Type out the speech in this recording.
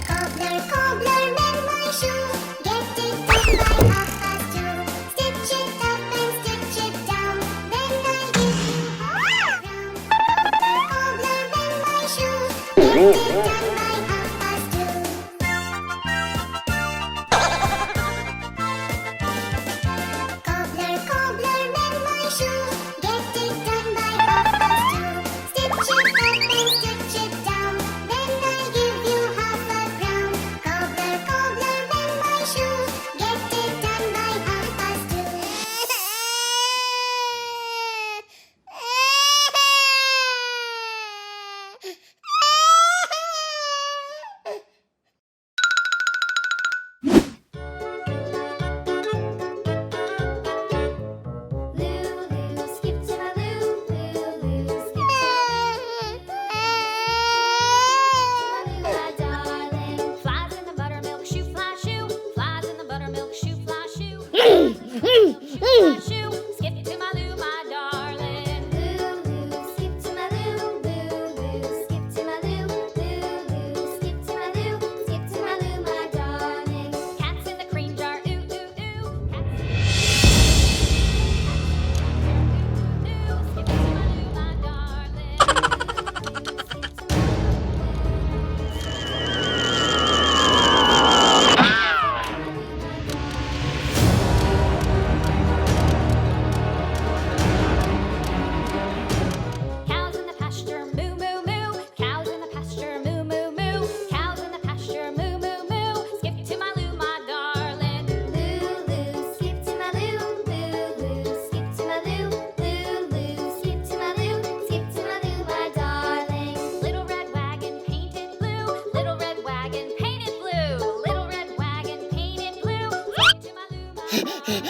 Cobbler, cobbler, mend my shoe. Get it done by 2:30. Stitch it up and stitch it down. Then I give you half a crown. Cobbler, cobbler, mend my shoe. Get it done by 2:30. Cobbler, cobbler, mend my shoe. Get it done by 2:30. Stitch it up and stitch it down. Then I give you half a crown. Cobbler, cobbler, mend my shoe. Get it done by 2:30. Lulu, skip to my Lou, Lulu, skip to my darling. Flies in the buttermilk shoe, fly shoe. Flies in the buttermilk shoe, fly shoe. Fly shoe, skip to my Lou, my darling. Lulu, skip to my Lou, Lulu, skip to my Lou, Lulu, skip to my Lou, skip to my Lou, my darling. Cats in the cream jar, ooh ooh ooh. Cats in the skip to my Lou, my darling. Cows in the pasture, moo moo moo. Cows in the pasture, moo moo moo. Cows in the pasture, moo moo moo. Skip to my Lou, my darling. Lulu, skip to my Lou, Lulu, skip to my Lou, Lulu, skip to my Lou, skip to my Lou, my darling. Little red wagon painted blue, little red wagon painted blue, little red wagon painted blue. Skip to my Lou, my darling.